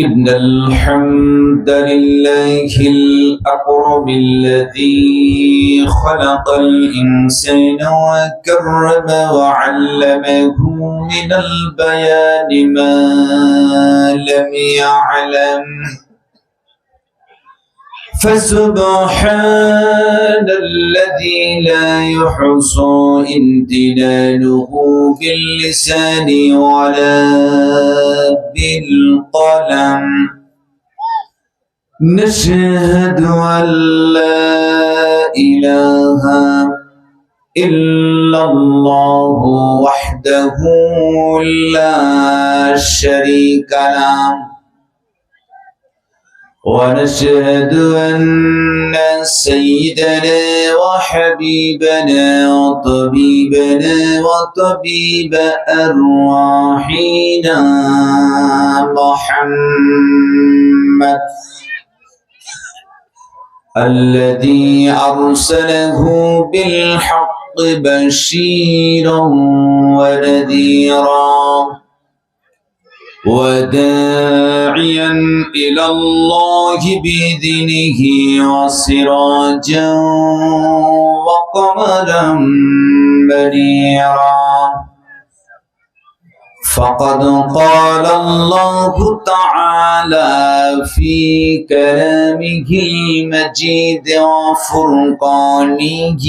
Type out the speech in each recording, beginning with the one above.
إن الحمد لله الأكرم الذي خلق الإنسان وكرم وعلمه من البيان ما لم يعلم فسبحان الذي لا يحصى امتنانه باللسان ولا بالقلم نشهد أن لا إله إلا الله وحده لا شريك له ونشهد أن سيدنا وحبيبنا وطبيبنا وطبيب أرواحنا محمد الذي أرسله بالحق بشيرا ونذيرا وداعيا إلى الله بإذنه وسراجا وقمرا منيرا فقد قال الله تعالى في كلامه المجيد وفرقانه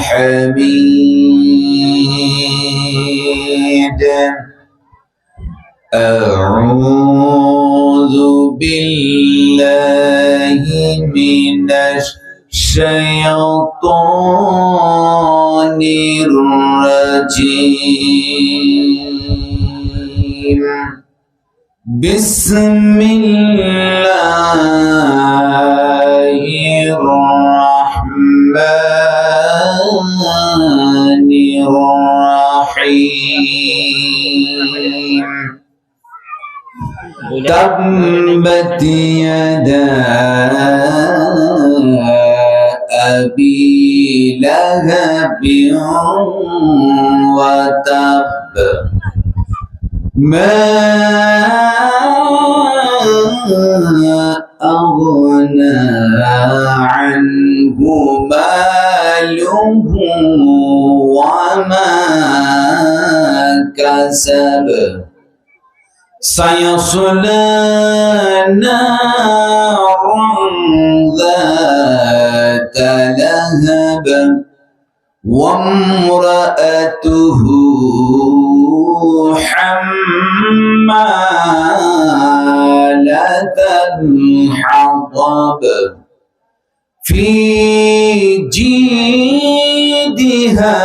الحميد أعوذ بالله من الشيطان الرجيم بسم الله الرحمن الرحيم تبت يدا أبي لهب وتب ما أغنى عنه ماله وما كسب سيصلى نارا ذات لهب وامرأته حمالة الحطب في جيدها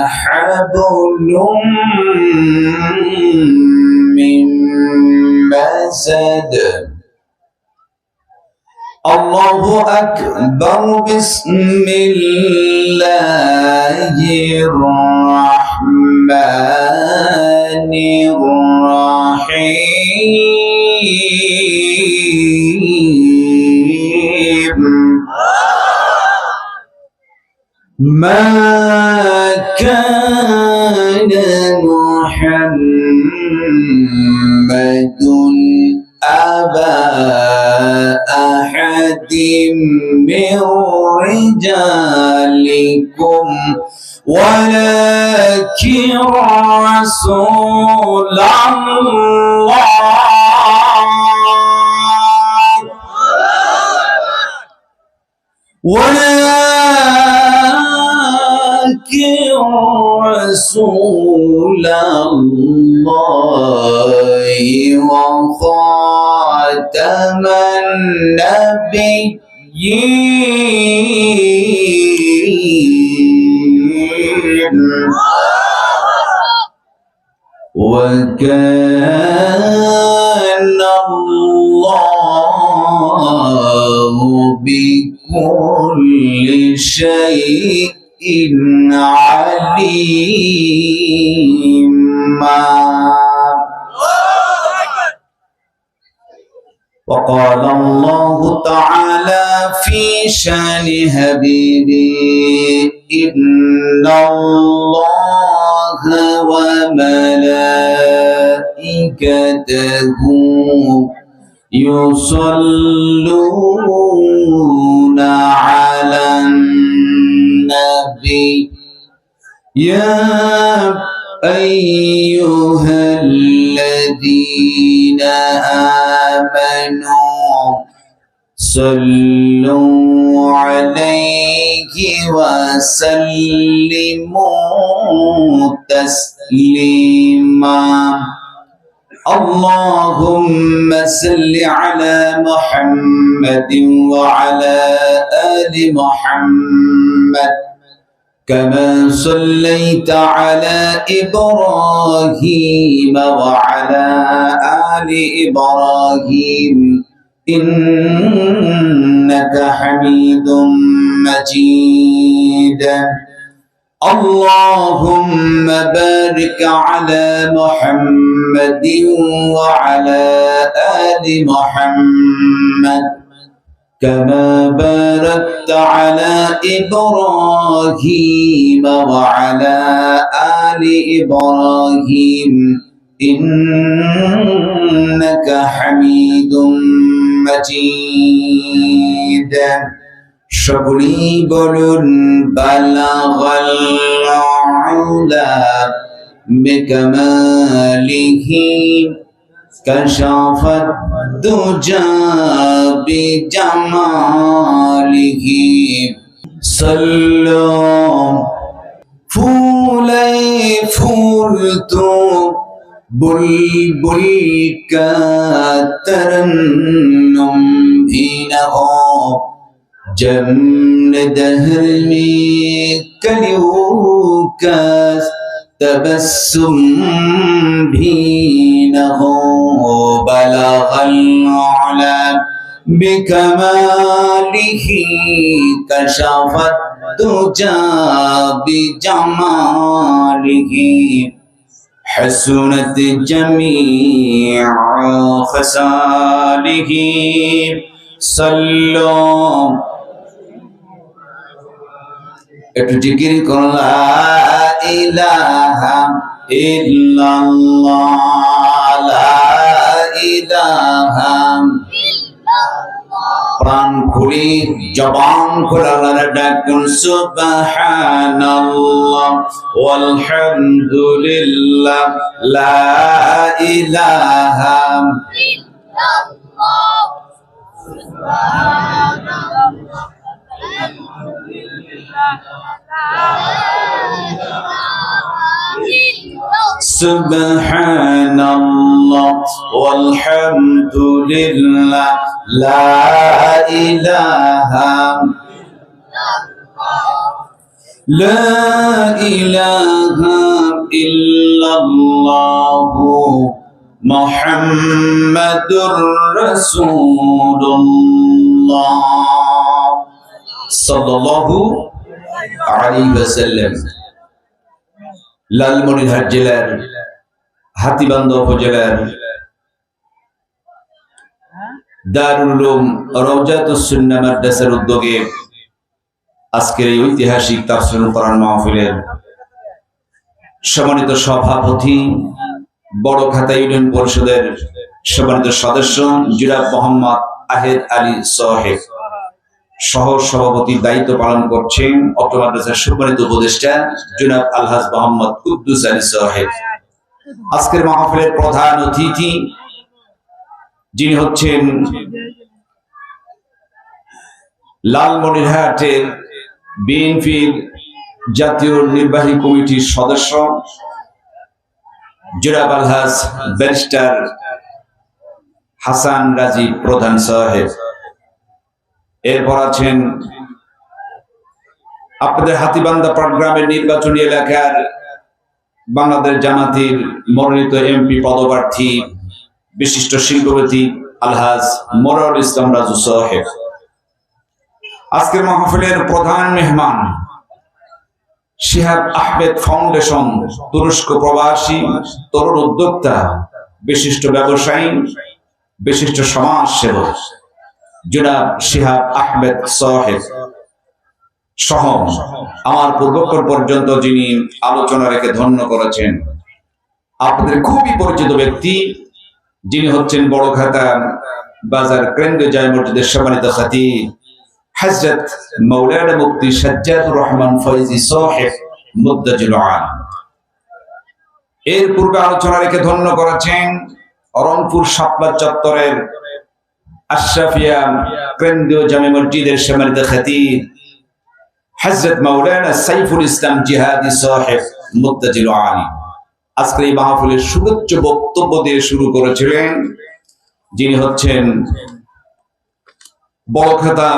حبل من مسد الله أكبر بسم الله الرحمن الرحيم ما كان محمد أبا أحد من رجالكم ولكن رسول الله ولكن رسول الله وخاتم النبيين وكان الله بكل شيء عليما وقال الله تعالى في شان حبيبي إن الله وملائكته وملائكته يصلون على النبي يا أيها الذين آمنوا صلوا عليه وسلموا تسليما اللهم صل على محمد وعلى آل محمد كما صليت على إبراهيم وعلى آل إبراهيم إنك حميد مجيد اللهم بارك على محمد وعلى آل محمد كما باركت على إبراهيم وعلى آل إبراهيم إنك حميد مجيد সকলেই বলুন বালাগাল উলা বিকামালিহি কাশাফাত দুজা বিজামালিহি সাল্লু ফুলাই ফুলতু বুলবুল কা तरन्नुम भी न हो जमन दहर में कलियों का तबस्सुम भी न हो बलगल उला बिकमालिही कशफत दुजा बिजमालिही حسنت جميع خصاله صلوا একটু জিকির করুন লা ইলাহা ইল্লাল্লাহ লা ইলাহা প্রাণ খুলে জবান খুলে আল্লাহর ডাকুন সুবহানাল্লাহ ওয়ালহামদুলিল্লাহ লা ইলাহা ইল্লাল্লাহ সুবহানাল্লাহ ওয়ালহামদুলিল্লাহ লা ইলাহা লা ইলাহা ইল্লাল্লাহ মুহাম্মাদুর রাসূলুল্লাহ সাল্লাল্লাহু আলাইহি ওয়াসাল্লাম। লালমনিরহাট জেলার হাতীবান্ধা উপজেলার দারুল উলুম রওজাতুস সুন্নাহ মাদ্রাসার উদ্যোগে আজকের এই ঐতিহাসিক তাফসীরুল কোরআন মাহফিলের সম্মানিত সভাপতি বড়খাতা ইউনিয়ন পরিষদের সম্মানিত সদস্য জনাব মোহাম্মদ আহেদ আলী সাহেব সহ সভাপতির দায়িত্ব পালন করছেন অত্র মাদ্রাসার সম্মানিত উপদেষ্টা জনাব আলহাজ মোহাম্মদ কুদ্দুস আলী সাহেব। আজকের মাহফিলের প্রধান অতিথি যিনি হচ্ছেন লালমনিরহাটের বিএনপির জাতীয় নির্বাহী কমিটির সদস্য জনাব আলহাজ ব্যারিস্টার হাসান রাজি প্রধান সাহেব। এরপর আছেন আপনাদের হাতীবান্ধা পাটগ্রামের নির্বাচনী এলাকার বাংলাদেশ জামাতের মনোনীত এমপি পদপ্রার্থী বিশিষ্ট শিল্পপতি আলহাজ মরার ইসলাম রাজু সাহেব। আজকের মাহফিলের প্রধান মেহমান শিহাব আহমেদ ফাউন্ডেশন তুরস্ক প্রবাসী তরুণ উদ্যোক্তা বিশিষ্ট ব্যবসায়ী বিশিষ্ট সমাজ সেবক জনাব শিহাব আহমেদ সাহেব সহ আমার পূর্বক্ষণ পর্যন্ত যিনি আলোচনা রেখে ধন্য করেছেন আপনাদের খুবই পরিচিত ব্যক্তি যিনি হচ্ছেন বড় খাতা বাজার কেন্দ্রীয় জামে মসজিদের সম্মানিত খতিব হযরত মাওলানা মুফতি সাজ্জাদুর রহমান ফয়জী সাহেব মুদ্দাজিল আলাম। এর পূর্বে আলোচনা রেখে ধন্য করেছেন রংপুর শাপলা চত্বরের আশরাফিয়া কেন্দ্রীয় জামে মসজিদের সম্মানিত খতিব হযরত মাওলানা সাইফুল ইসলাম জিহাদি সাহেব মুদ্দাজিল আলাম। আজকের এই মাহফিলের সুউচ্চ বক্তব্য দিয়ে শুরু করেছিলেন যিনি হচ্ছেন বড় খাতা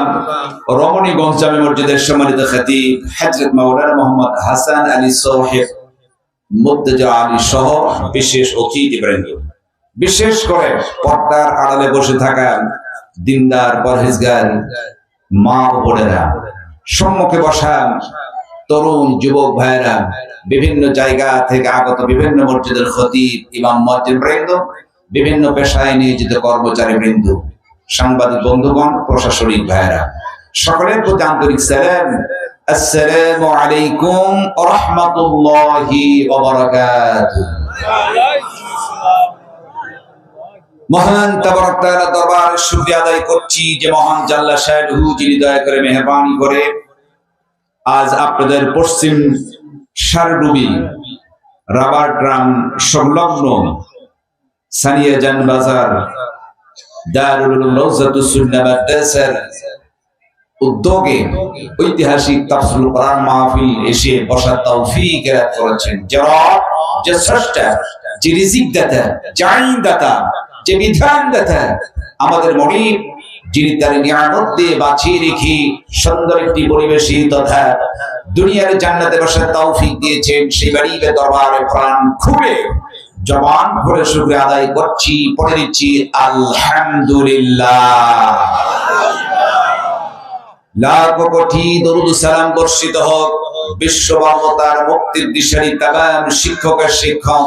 রমণীগঞ্জ জামে মসজিদের সম্মানিত খতিব হযরত মাওলানা মোহাম্মদ হাসান আলী সাহেব মুদ্দাজিল আলী সহ বিশেষ অতিথিবৃন্দ, বিশেষ করে পর্দার আড়ালে বসে থাকা দিনদার পরহেজগার মা ও বোনেরা, সম্মুখে বসা তরুণ যুবক ভাইয়েরা, বিভিন্ন জায়গা থেকে আগত বিভিন্ন মসজিদের খতিব ইমাম মুয়াজ্জিন বৃন্দ, বিভিন্ন পেশায় নিয়োজিত কর্মচারী বৃন্দ, সাংবাদিক বন্ধুগণ, প্রশাসনিক ভাইয়েরা, সকলের প্রতি আন্তরিক সালাম। আসসালামু আলাইকুম ওয়া রাহমাতুল্লাহি ওয়া বারাকাতুহু। মহান তাবারক তাআলা দরবারে শুকরিয়া আদায় করছি যে মহান জাল্লা শানুহু যিনি দয়া করে মেহেরবানি করে আজ আপনাদের পশ্চিম সারডুবি রাবার গ্রাম সংলগ্ন সানিয়া জান বাজার দারুল উলুম রওজাতুস সুন্নাহ মাদ্রাসার উদ্যোগে ঐতিহাসিক তাফসীরুল কোরআন মাহফিল এসে বসার তৌফিক এরাত করেছেন। যে স্রষ্টা, যে রিজিক দাতা, যে আইন দাতা, যে বিধান দাতা, আমাদের মুনিব, যিনি তার নিয়ামত দিয়ে বাঁচিয়ে রেখে সুন্দর একটি পরিবেশে তথা দুনিয়ার জান্নাতে বসার তৌফিক দিয়েছেন, সেই বাড়িতে দরবারে প্রাণ খুলে জবান ভরে শুকরিয়া আদায় করছি, পড়ে দিচ্ছি আলহামদুলিল্লাহ। লাখ কোটি দরুদ সালাম বর্ষিত হোক বিশ্ব মানবতার মুক্তির দিশারি তামাম শিক্ষকের শিক্ষক,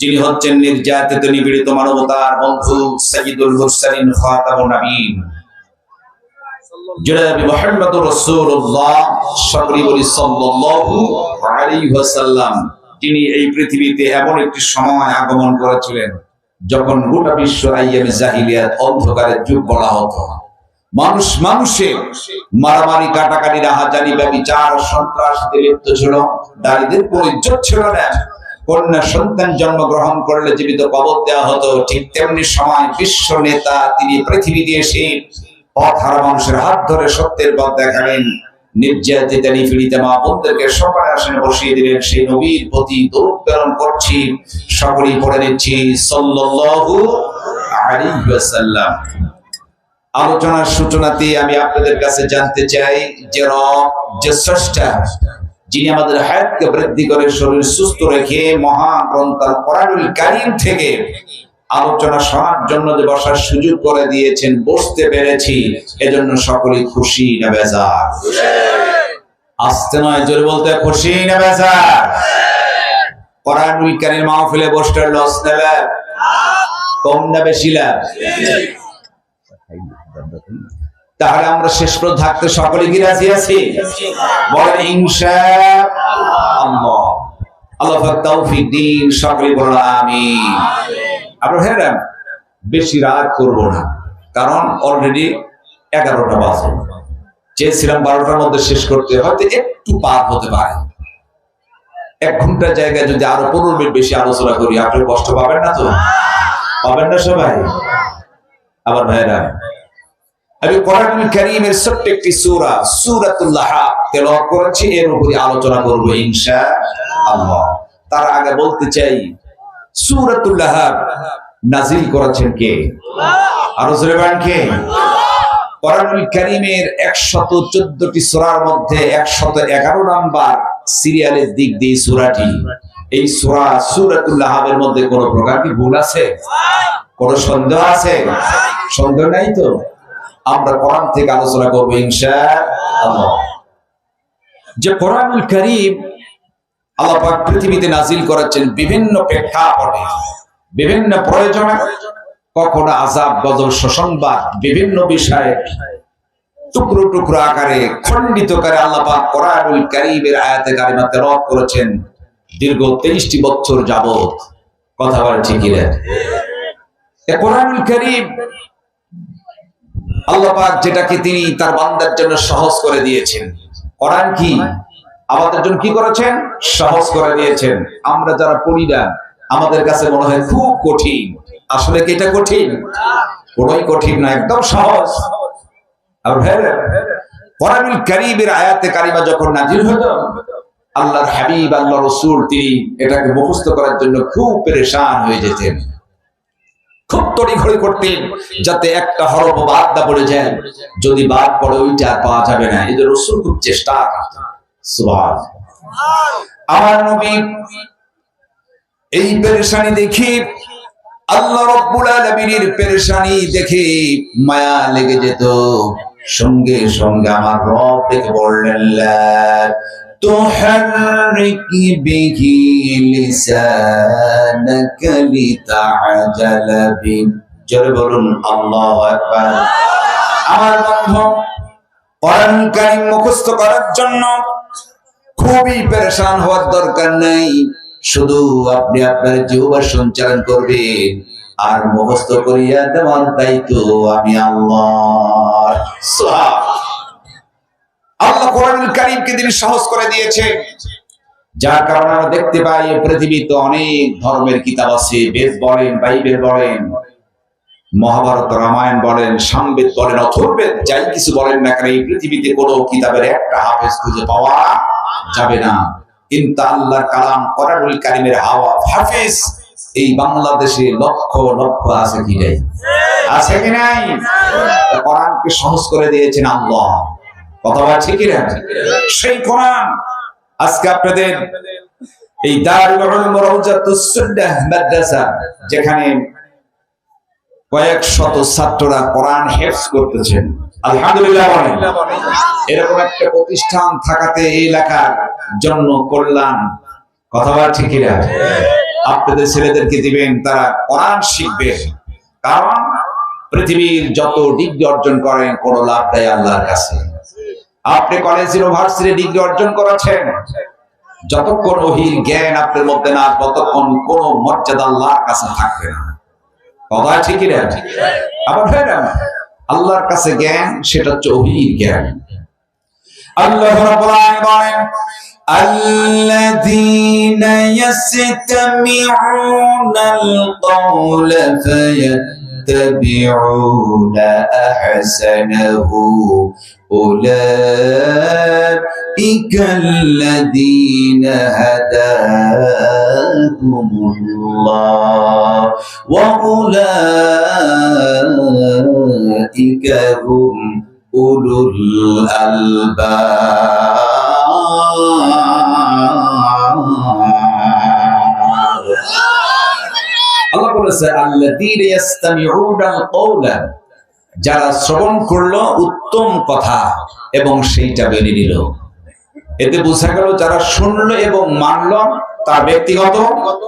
যিনি হচ্ছেন নির্যাতিত নিপীড়িত মানবতার বন্ধু সাইয়্যিদুল মুরসালিন খাতামুন নবীন জনাব মুহাম্মদুর রাসূলুল্লাহ সাল্লাল্লাহু আলাইহি ওয়াসাল্লাম, তিনি এই পৃথিবীতে এমন একটি সময় আগমন করেছিলেন যখন গোটা বিশ্ব আইয়ামে জাহিলিয়াত অন্ধকারের যুগ বলা হতো। মানুষ মানুষে মারামারি, কাটাকাটি, রাহাজানি, ব্যভিচার, সন্ত্রাসে লিপ্ত ছিল, নারীদের কোনো ইজ্জত ছিল না, কন্যা সন্তান জন্মগ্রহণ করলে জীবিত কবর দেওয়া হতো। ঠিক তেমনি সময় বিশ্ব নেতা তিনি পৃথিবীতে এসে পথ হারা মানুষের হাত ধরে সত্যের পথ দেখালেন, নির্যাতিত নিপীড়িত মা বোনদেরকে সবার আসনে বসিয়ে দিলেন। সেই নবীর প্রতি দরুদ প্রেরণ করছি, সকলেই পড়ে নিচ্ছি সাল্লাল্লাহু আলাইহি ওয়াসাল্লাম। আলোচনার সূচনাতে আমি আপনাদের কাছে জানতে চাই যে রব, যে স্রষ্টা, যিনি আমাদের হায়াতকে বৃদ্ধি করে শরীর সুস্থ রেখে মহান গ্রন্থ আল কোরআনুল কারীম থেকে আলোচনা শোনার জন্য যে বসার সুযোগ করে দিয়েছেন, বসতে পেরেছি, এজন্য সকলেই খুশি না বেজার? আসতে নয়, জোরে বলতে খুশি না বেজার? কোরআনুল কারীম মাহফিলে বসতে লস নেবে, কম না বেশি লাভ? তাহলে আমরা শেষ পর্যন্ত থাকতে সকলে কি রাজি আছি? বলেন ইনশাআল্লাহ। আল্লাহ পাক তৌফিক দিন, সকলে বলেন আমিন। আমরা হেরাম বেশি রাত করব না, কারণ অলরেডি 11টা বাজে। চেয়েছিলাম 12টার মধ্যে শেষ করতে, হয়তো একটু পার হতে পারে। 1 ঘন্টার জায়গায় যদি আরো 15 মিনিট বেশি আলোচনা করি, আপনি কষ্ট পাবেন না তো? পাবেন না সবাই? আবার ভাইরা, আমি কোরআনুল কারীমের ছোট্ট একটি সূরা সূরাতুল লাহাব তেলাওয়াত করেছি, এর উপরে আলোচনা করব ইনশাআল্লাহ। তার আগে বলতে চাই, সূরাতুল লাহাব নাযিল করেছেন কে? আরো জোরে বলেন কে? কোরআনুল কারীমের 114টি সূরার মধ্যে 111 নাম্বার সিরিয়ালের দিক দিয়ে সূরাটি। এই সূরা সূরাতুল লাহাবের মধ্যে কোনো প্রকার কি ভুল আছে? কোনো সন্দেহ আছে? সন্দেহ নাই তো? আমরা কোরআন থেকে আলোচনা করব ইনশাআল্লাহ। যে কোরআনুল কারীম আল্লাহ পাক পৃথিবীতে নাযিল করেছেন বিভিন্ন প্রেক্ষাপটে, বিভিন্ন প্রয়োজনে, কখনো আযাব, গজব, সুসংবাদ, বিভিন্ন বিষয়ে টুকরো টুকরো আকারে, খণ্ডিত করে আল্লাহ পাক কোরআনুল কারীমের আয়াতে কারিমা তেলাওয়াত করেছেন দীর্ঘ 23টি বছর যাবত। কথা বলে ঠিক না? এ কোরআনুল কারীম আল্লাহ পাক যেটাকে তিনি তার বান্দার জন্য সহজ করে দিয়েছেন। কোরআন কি আমাদের জন্য কি করেছেন? সহজ করে দিয়েছেন। আমরা যারা পড়ি না আমাদের কাছে মনে হয় খুব কঠিন। আসলে কি এটা কঠিন? কোনোই কঠিন না, একদম সহজ। আর কোরআনুল কারীমের আয়াতে কারিমা যখন নাযিল হলো, আল্লাহর হাবিব আল্লাহ রাসূল তিনি এটাকে মুখস্থ করার জন্য খুব পেরেশান হয়ে যেতেন, খুব তড়িঘড়ি করতেন যাতে একটা হরফ বাদ না পড়ে যায়। যদি বাদ পড়ে ওইটা আর পাওয়া যাবে না, এই যে রাসূল খুব চেষ্টা করতেন। সুবহানাল্লাহ। আমার নবী এই পেরেশানি দেখে, আল্লাহ রাব্বুল আলামিনের পেরেশানি দেখে মায়া লেগে যেত। সঙ্গে সঙ্গে আমার রব ডেকে বললেন, লা তুহাররিক বিহি লিসানাকা লিতা'জালা বিহি। জোরে বলুন আল্লাহু আকবার। আমার বন্ধু, কোরআন কারীম মুখস্থ করার জন্য খুবই পেরেশান হওয়ার দরকার নেই। শুধু আপনি আপনার জিহ্বা সঞ্চালন করবেন আর মুখস্থ করিয়া দেওয়ার দায়িত্ব আমি আল্লাহ। আল্লাহ কোরআনুল কারীমকে তিনি সহজ করে দিয়েছে, যার কারণে আমরা দেখতে পাই পৃথিবীতে অনেক ধর্মের কিতাব আছে। বেদ বলেন, বাইবেল বলেন, মহাভারত, রামায়ণ বলেন, সামবেদ বলেন, অথর্ববেদ, যাই কিছু বলেন না কেন, এই পৃথিবীতে কোনো কিতাবের একটা হাফেজ খুঁজে পাওয়া যাবে না। কিন্তু আল্লাহর কালাম কোরআনুল কারীমের হাফেজ এই বাংলাদেশে লক্ষ লক্ষ আছে কি নাই? আছে কি নাই? কোরআনকে সহজ করে দিয়েছেন আল্লাহ। কথা বলছি কি না? সেই কোরআন আজকে আপনাদের এই দারুল উলুম রাউজাতুস সুন্নাহ মাদ্রাসা, যেখানে কয়েক শত ছাত্ররা কোরআন হেফজ করতেছেন, আলহামদুলিল্লাহ বলেন। এরকম একটা প্রতিষ্ঠান থাকাতে এই এলাকার জন্য কল্যাণ। কথা বলছি কি না? আপনাদের ছেলেদেরকে দিবেন, তারা কোরআন শিখবে। কারণ পৃথিবীর যত ডিগ্রি অর্জন করেন কোনো লাভ নাই আল্লাহর কাছে। আপনি কলেজ ইউনিভার্সিটি ডিগ্রি অর্জন করেছেন, যতক্ষণ ওহীর জ্ঞান আপনার মধ্যে না ততক্ষণ কোনো মর্যাদা আল্লাহর কাছে থাকবে না। কথা ঠিক না? আবার আল্লাহর কাছে জ্ঞান সেটা হচ্ছে ওহীর জ্ঞান। আল্লাহ রাব্বুল আলামিন বলেন, আল্লাযীনা ইয়াসতামিউনাল কওলা ফায়াত্তাবিউনা আহসানাহু উলাইকাল্লাযীনা হাদাহুমুল্লাহ ওয়া উলাইকা হুম উলুল আলবাব। আল্লাহ বলেছে, আল্লাযীনা ইয়াসতামিউনাল কওলা, যারা শ্রবণ করলো উত্তম কথা এবং সেইটা মেনে নিল। এতে বোঝা গেল যারা শুনলো এবং মানলো তার ব্যক্তিগত,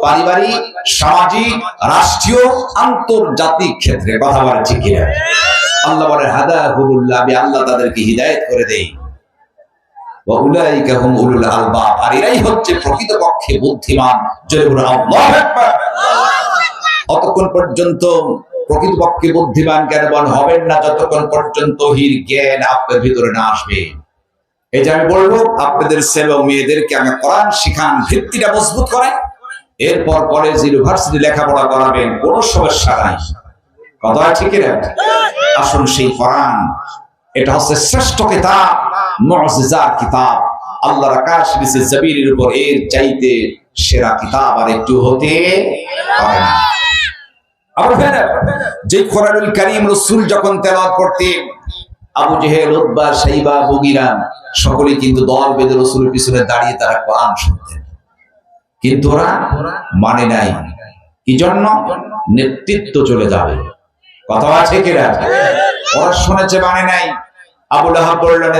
পারিবারিক, সামাজিক, রাষ্ট্রীয়, আন্তর্জাতিক ক্ষেত্রে। কথা বলা ঠিক কিনা? আল্লাহ বলে হাদাহুমুল্লাহ, আমি আল্লাহ তাদেরকে হিদায়াত করে দেই। ওয়া উলাইকা হুম উলুল আলবাব, আর এরাই হচ্ছে প্রকৃতপক্ষে বুদ্ধিমান। জয় বলুন আল্লাহু আকবার। অতক্ষণ পর্যন্ত প্রকৃতপক্ষে বুদ্ধিমান জ্ঞানবান হবেন না যতক্ষণ পর্যন্ত ওহীর জ্ঞান আপনার ভিতরে না আসবে। এই যে আমি বলবো আপনাদের ছেলে ও মেয়েদেরকে আমি কোরআন শিখান, ভিত্তিটা মজবুত করেন, এরপর কলেজ ইউনিভার্সিটি লেখাপড়া করাবেন, কোনো সমস্যা নাই। কথা ঠিক না? আসুন সেই কোরআন, এটা হচ্ছে শ্রেষ্ঠ কিতাব, মুজিজার কিতাব। আল্লাহর আকাশ নিচে জমিনের উপর এর চাইতে সেরা কিতাব আর একটু হতে পারে না। আবার যে কোরআনুল কারীম রাসূল যখন তেলাওয়াত করতেন, আবু জেহেল, উতবা, শাইবা, মুগীরা সকলেই কিন্তু দল বেঁধে রাসূলের পিছনে দাঁড়িয়ে তারা কোরআন শুনতেন। কিন্তু ওরা মানে নাই। কি জন্য? নেতৃত্ব চলে যাবে। কথা আছে কিনা? ওরা শুনেছে, মানে নাই। আবু লাহাব বললেন,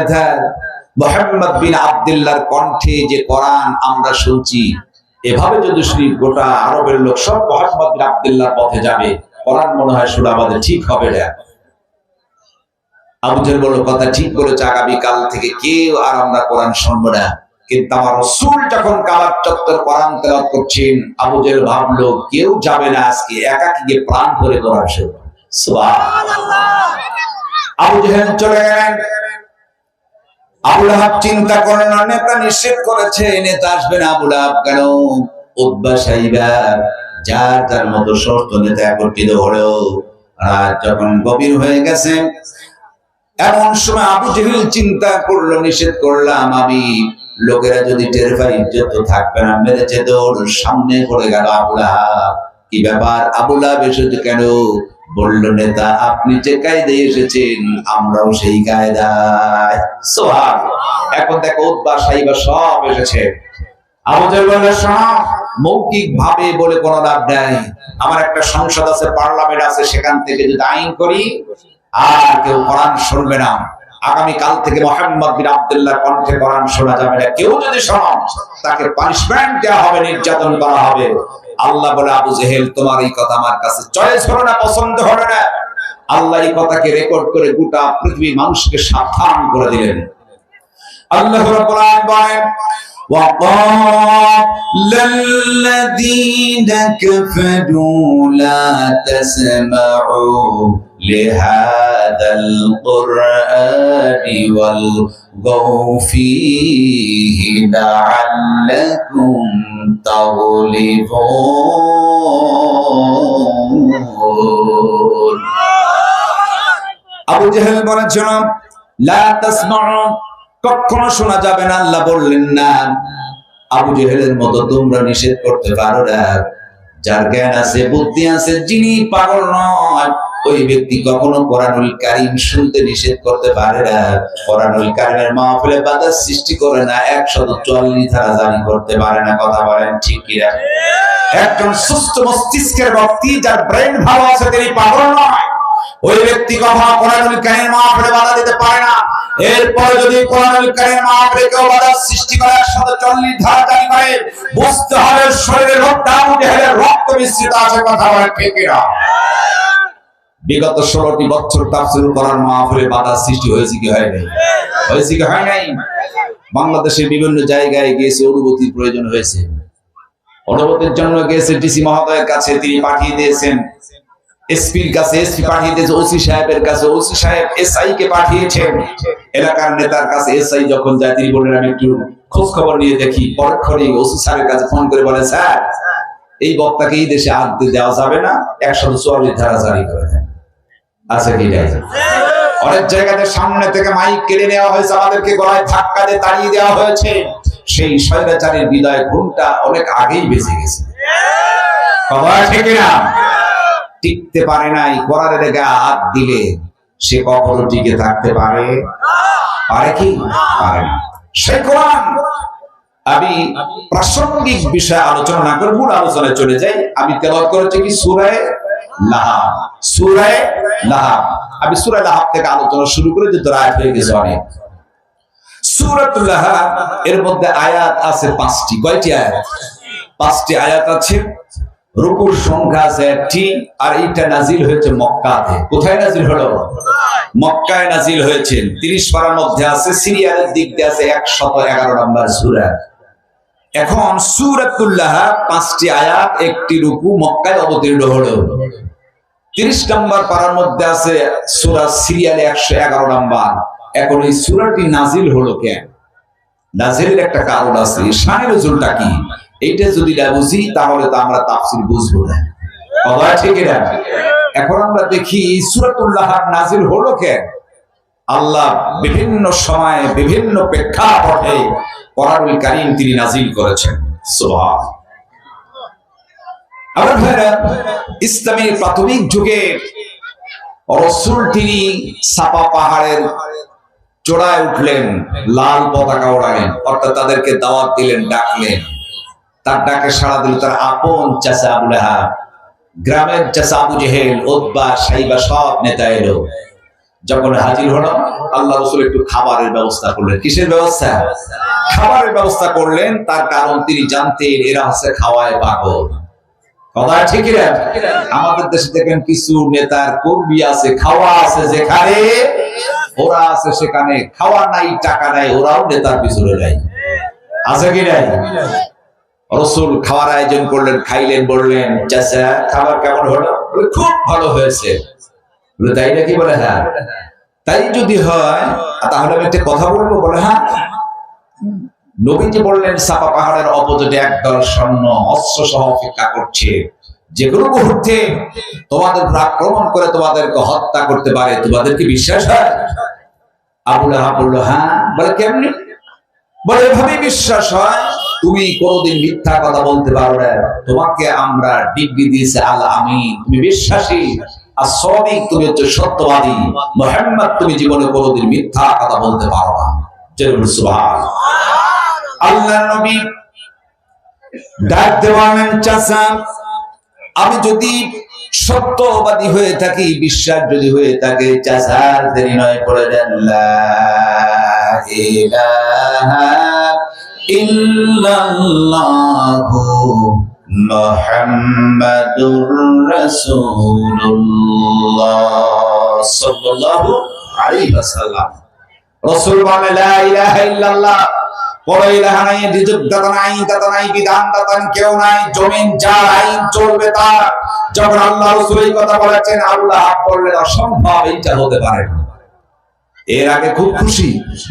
মুহাম্মদ বিন আব্দুল্লাহর কণ্ঠে যে কোরআন আমরা শুনছি, এভাবে যদি শুনি গোটা আরবের লোক সব মুহাম্মদ বিন আব্দুল্লাহর পথে যাবে, কোরআন মনে হয় শোনা আমাদের ঠিক হবে না। আবু জেহেল বলল, কথা ঠিক বলেছে, আগামী কাল থেকে কেউ আর আমরা কোরআন শুনবো না। কিন্তু আমার রাসূল যখন কাবার চত্বর কোরআন তেলাওয়াত করছেন, আবু জেহেল ভাবলো কেউ যাবে না আজকে, একাকী গিয়ে প্রাণ ভরে কোরআন শুনবে। সুবহানাল্লাহ। আবু জেহেল চলে গেলেন। আবু লাহাব চিন্তা করলেন, নেতা নিষেধ করেছে, নেতা আসবে না। আবু লাহাব কেন? উতবা সাইবা যার যার মতো শর্ত নেতা একত্রিত হলো। রাত যখন গভীর হয়ে গেছে, এমন সময় আবু জেহেল চিন্তা করলো, নিষেধ করলাম আমি, লোকেরা যদি টের পায় ইজ্জত থাকবে না, মেরেছে দৌড়, সামনে পড়ে গেল আবু লাহাব। কি ব্যাপার? আবু লাহাব এসেছে কেন? বলল, নেতা আপনি যে কায়দায় এসেছেন আমরাও সেই কায়দায়। সুবহানাল্লাহ। এখন দেখো উতবা সাইবা সব এসেছে। আবু জেহেল বলল, শোনো, মৌখিক ভাবে বলে কোনো লাভ নাই। আমার একটা সংসদ আছে, পার্লামেন্ট আছে, সেখান থেকে যদি আইন করি আর কেউ কোরআন শুনবে না। আগামী কাল থেকে মুহাম্মদ বিন আব্দুল্লাহ কণ্ঠে কোরআন শোনা যাবে না। কেউ যদি শোনে তাকে পানিশমেন্ট দেওয়া হবে, নির্যাতন করা হবে। আল্লাহ বলে, আবু জেহেল তোমার এই কথা আমার কাছে চয়েস হলো না, পছন্দ হলো না। আল্লাহ এই কথাকে রেকর্ড করে গোটা পৃথিবীর মানুষকে সাবধান করে দিলেন। আল্লাহ রাব্বুল আলামিন বলেন, وقال الذين كفروا لا تسمعوا لهذا القرآن والغوا فيه لعلكم تغلبون। আবু জেহেল বলেছিল, লা তাসমাউ, কখনো শোনা যাবে না। আল্লাহ বললেন না, আবু জেহেলের মতো তোমরা নিষেধ করতে পারো না। যার জ্ঞান আছে, বুদ্ধি আছে, যিনি পাগল নয়, ওই ব্যক্তি কখনো কোরআনুল কারীম শুনতে নিষেধ করতে পারে না। কোরআনুল কারীমের মাহফিলে বাধা সৃষ্টি করে না, 144 ধারা জারি করতে পারে না। কথা বলেন ঠিক কি না? একজন সুস্থ মস্তিষ্কের ব্যক্তি, যার ব্রেন ভালো আছে, তিনি পাগল নয়। ওই ব্যক্তি কখনো কোরআনুল কারীমের মাহফিলে বাধা দিতে পারে না। এরপরে যদি কোরআনুল কারীমের মাহফিলে কেউ বাধা সৃষ্টি করে, 144 ধারা জারি করে, বুঝতে হবে শরীরে রক্ত, আবু জেহেলের রক্ত মিশ্রিত আছে। কথা বলেন ঠিক কি না? বিগত 16টি বছর তাফসীর কোরআন মাহফিলে বাধা সৃষ্টি হয়েছে কি হয় নাই? হয়েছে কি হয় নাই? বাংলাদেশের বিভিন্ন জায়গায় গিয়েছে, অনুমতির প্রয়োজন হয়েছে। অনুমতির জন্য গিয়েছে ডিসি মহোদয়ের কাছে, তিনি পাঠিয়ে দিয়েছেন এসপির কাছে, এসপি পাঠিয়ে দিয়েছে ওসি সাহেবের কাছে, ওসি সাহেব এসআই কে পাঠিয়েছেন এলাকার নেতার কাছে। এসআই যখন যায়, তিনি বলেন আমি একটু খোঁজ খবর নিয়ে দেখি। পরক্ষণে ওসি সাহেবের কাছে ফোন করে বলে, স্যার এই বক্তাকে এই দেশে আর দেওয়া যাবে না, 144 ধারা জারি করে দেন। আছে কি নাই? অনেক জায়গাতে সামনে থেকে মাইক কেড়ে নেওয়া হয়েছে, আমাদেরকে গলায় ধাক্কা দিয়ে তাড়িয়ে দেওয়া হয়েছে। সেই স্বৈরাচারীর বিদায় ঘুমটা অনেক আগেই বেজে গেছে। কথা ঠিক না? টিকতে পারে নাই। কোরআনের গায়ে হাত দিলে সে কখনো টিকে থাকতে পারে? পারে কি? পারে না। সেই কোরআন, আমি প্রাসঙ্গিক বিষয় আলোচনা না করে মূল আলোচনায় চলে যাই। আমি তেলাওয়াত করেছি কি সূরা লাহাব। সূরা লাহাব, আমি সূরা লাহাব থেকে আলোচনা শুরু করে যে আয়াত হয়ে গেছে অনেক। সূরাতুল লাহাব এর মধ্যে আয়াত আছে 5টি। কয়টি আয়াত? 5টি আয়াত আছে। রুকুর সংখ্যা আছে 1টি। আর এটা নাজিল হয়েছে মক্কাতে। কোথায় নাজিল হলো? মক্কায় নাজিল হয়েছে। 30 পারার মধ্যে আছে। সিরিয়ালের দিক দিয়ে আছে 111 নম্বর সূরা। এখন সূরাতুল লাহাব 5টি আয়াত, 1টি রুকু, মক্কায় অবতীর্ণ হলো। 30 নম্বর পারার মধ্যে আছে সূরা, সিরিয়ালে 111 নম্বর। এখন এই সূরাটি নাজিল হলো কেন? নাজিলের একটা কারণ আছে। শানে নজুলটা কি? এইটা যদি না বুঝি তাহলে তো আমরা তাফসীর বুঝবো না। কথা ঠিক না? এখন আমরা দেখি সূরাতুল লাহাব নাজিল হলো কেন? আল্লাহ বিভিন্ন সময়ে বিভিন্ন প্রেক্ষাপটে কোরআনুল কারীম তিনি নাজিল করেছেন। সুবহানাল্লাহ। আমার ভাইরা, ইসলামের প্রাথমিক যুগে রাসূল তিনি সাফা পাহাড়ের চূড়ায় উঠলেন, লাল পতাকা ওড়ালেন, অর্থাৎ তাদেরকে দাওয়াত দিলেন, ডাকলেন। তার ডাকে সাড়া দিল তার আপন চাচা আবু লাহাব, গ্রামের চাচা আবু জেহেল, উতবা, সাইবা সব নেতা এলো। যখন হাজির হলো, আল্লাহ রাসূল একটু খাবারের ব্যবস্থা করলেন। কিসের ব্যবস্থা? খাবারের ব্যবস্থা করলেন। তার কারণ তিনি জানতেন এরা হচ্ছে খাওয়ায় পাগল। কথা ঠিক না? আমাদের দেশে দেখেন কিছু নেতার কর্মী আছে, খাওয়া আছে যেখানে, ওরা আছে সেখানে। খাওয়া নাই, টাকা নাই, ওরাও নেতার পিছনে নাই। আছে কি নাই? রাসূল খাওয়ার আয়োজন করলেন, খাইলেন, বললেন চাচা খাবার কেমন হলো? খুব ভালো হয়েছে। তাই নাকি? বলে হ্যাঁ। তাই যদি হয় তাহলে আমি একটা কথা বলবো। বলে হ্যাঁ। নবীজি বললেন সাফা পাহাড়ের অপোজিটে একদল সৈন্য অস্ত্র সহ অপেক্ষা করছে, যে কোনো মুহূর্তে তোমাদের আক্রমণ করে তোমাদেরকে হত্যা করতে পারে। তোমাদের কি বিশ্বাস হয়? আবু লাহাব বলল হ্যাঁ। বলে কেমনি? বলে এভাবেই বিশ্বাস হয়, তুমি কোনোদিন মিথ্যা কথা বলতে পারো না। তোমাকে আমরা ডিগ্রি দিয়েছি আল আমিন, তুমি বিশ্বাসী। আর সাদিক, তুমি হচ্ছে সত্যবাদী। মুহাম্মদ, তুমি জীবনে কোনোদিন মিথ্যা কথা বলতে পারো না। সুবহানাল্লাহ। আল্লাহর নবী ডাক দেওয়ালেন চাচা, আমি যদি সত্যবাদী হয়ে থাকি, বিশ্বাস যদি হয়ে থাকে, চাচার দেরি নয়, পড়ে দেন লা ইলাহা ইল্লাল্লাহু মুহাম্মাদুর রাসূলুল্লাহ সাল্লাল্লাহু আলাইহি ওয়াসাল্লাম। রাসূল বলে লা ইলাহা ইল্লাল্লাহ, বড় ইলাহা নাই, রিজক দাতা নাই, দাতা নাই, বিধান দাতা কেউ নাই, জমিন যার, আইন চলবে তার। যখন আল্লাহ রাসূল এই কথা বলেছেন, আল্লাহ বললেন অসম্ভব, এইটা হতে পারে না। এর আগে খুব খুশি,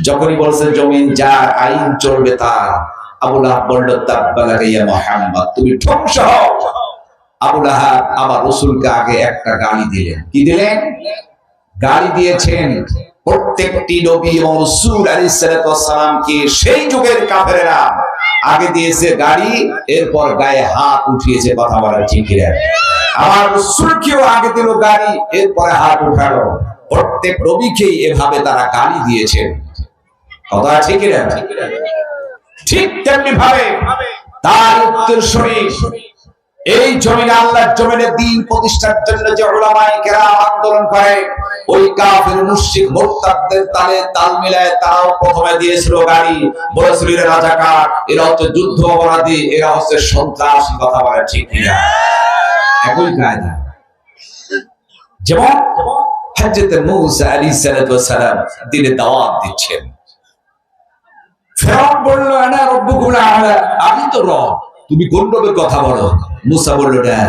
যখনই বলছেন জমিন যার, আইন চলবে তার। আবু লাহাব বলল তাব্বালাকা ইয়া মুহাম্মদ, তুমি ধ্বংস হও। আবু লাহাব আবার রাসূলকে আগে একটা গালি দিলেন। কি দিলেন? গালি দিয়েছেন প্রত্যেকটি নবী এবং রাসূল আলাইহিস সালাতু ওয়াস সালামকে সেই যুগের কাফেরেরা আগে দিয়েছে গালি, এরপর গায়ে হাত উঠিয়েছে। কথা বলা ঠিক কি না? আমার রাসূলকেও আগে দিল গালি, এরপরে হাত উঠালো। প্রত্যেক নবীকেই এভাবে তারা গালি দিয়েছেন। কথা ঠিক কি না? ঠিক তেমনি ভাবে তার উত্তরসূরি এই জমিনে, আল্লাহর জমিনে দ্বীন প্রতিষ্ঠার জন্য যে উলামায়ে কেরাম আন্দোলন করে, ওই কাফির মুশরিক মুরতাদদের তালে তাল মিলায় তারাও প্রথমে দিয়েছিল গালি, বলেছিল এরা রাজাকার, এরা হচ্ছে যুদ্ধ অপরাধী, এরা হচ্ছে সন্ত্রাসী। কথা বলে ঠিক কিনা? একই কায়দা। যেমন হযরত মূসা আলাইহিস সালাতু ওয়াস সালাম দ্বীনে দাওয়াত দিচ্ছেন, ফেরাউন বলল আনা রাব্বুকুল আ'লা, আমি তো রব, তুমি কোন রবের কথা বলো? মূসা বলল না,